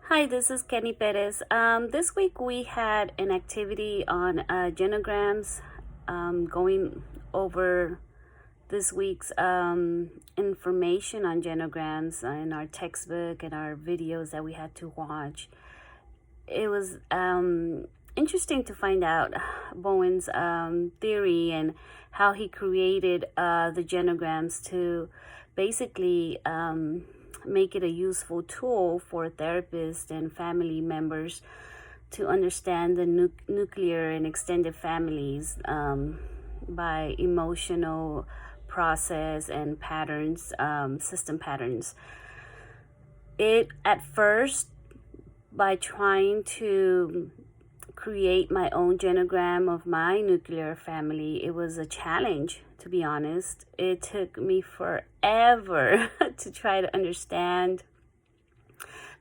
Hi, this is Kenny Perez. This week we had an activity on genograms, going over this week's information on genograms in our textbook and our videos that we had to watch. It was interesting to find out Bowen's theory and how he created the genograms to basically make it a useful tool for therapists and family members to understand the nuclear and extended families by emotional process and patterns, system patterns. It at first, by trying to create my own genogram of my nuclear family, it was a challenge, to be honest. It took me forever to try to understand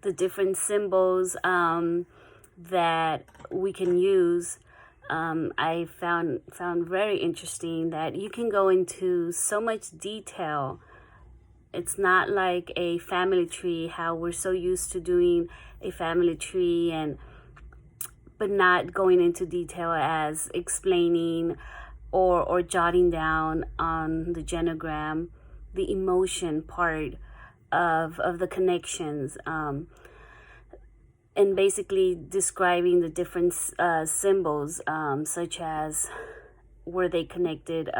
the different symbols that we can use. I found very interesting that you can go into so much detail. It's not like a family tree, how we're so used to doing a family tree but not going into detail as explaining or jotting down on the genogram the emotion part of the connections, and basically describing the different symbols, such as were they connected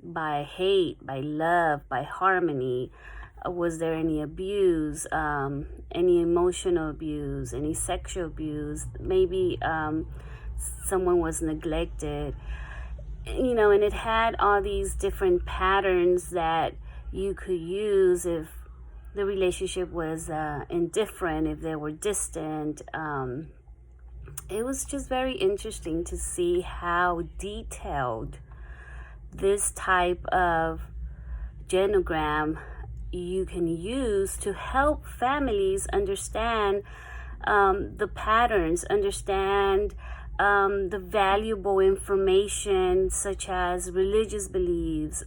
by hate, by love, by harmony. Was there any abuse, any emotional abuse, any sexual abuse? Maybe someone was neglected, and it had all these different patterns that you could use if the relationship was indifferent, if they were distant. It was just very interesting to see how detailed this type of genogram you can use to help families understand the patterns, understand the valuable information such as religious beliefs,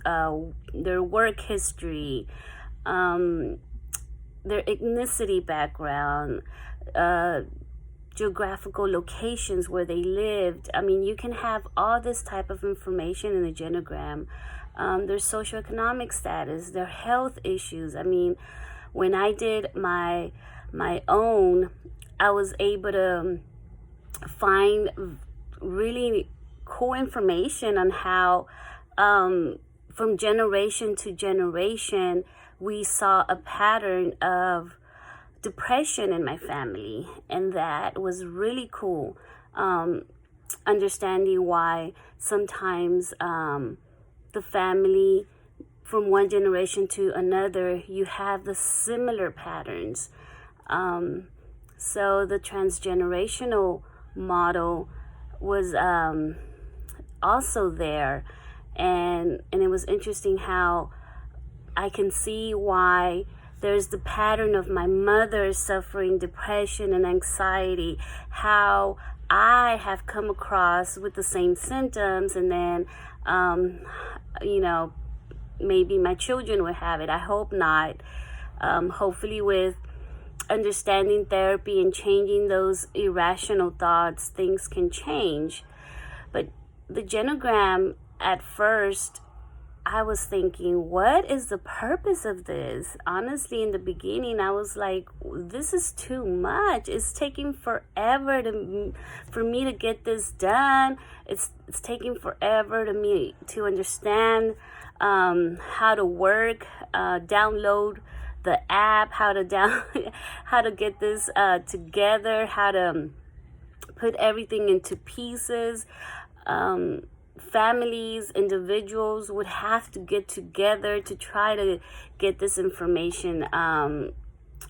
their work history, their ethnicity background, geographical locations where they lived. I mean, you can have all this type of information in a genogram. Their socioeconomic status, their health issues. I mean, when I did my own, I was able to find really cool information on how from generation to generation we saw a pattern of depression in my family, and that was really cool. Understanding why sometimes the family from one generation to another, you have the similar patterns. So the transgenerational model was also there, and it was interesting how I can see why there's the pattern of my mother suffering depression and anxiety, how I have come across with the same symptoms, and then maybe my children will have it. I hope not. Hopefully with understanding therapy and changing those irrational thoughts, things can change. But the genogram, at first, I was thinking, what is the purpose of this? Honestly, in the beginning, I was like, this is too much. It's taking forever for me to get this done. It's taking forever to understand how to work, download the app, how to get this together, how to put everything into pieces. Families, individuals would have to get together to try to get this information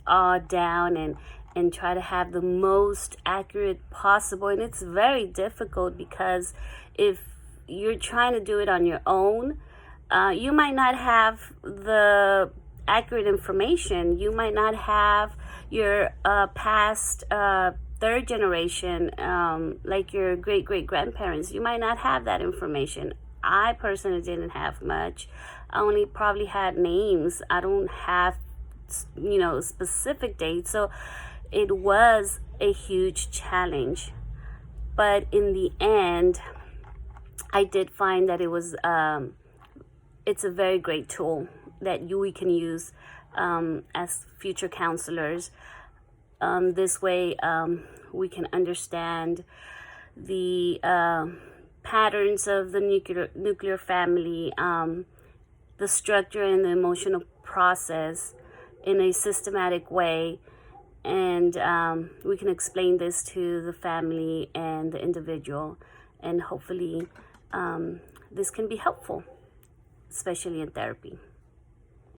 all down and try to have the most accurate possible. And it's very difficult because if you're trying to do it on your own, you might not have the accurate information. You might not have your past third generation, like your great-great-grandparents. You might not have that information. I personally didn't have much. I only probably had names. I don't have, specific dates. So it was a huge challenge, but in the end, I did find that it's a very great tool that we can use as future counselors. This way, we can understand the patterns of the nuclear family, the structure and the emotional process in a systematic way, and we can explain this to the family and the individual, and hopefully this can be helpful, especially in therapy.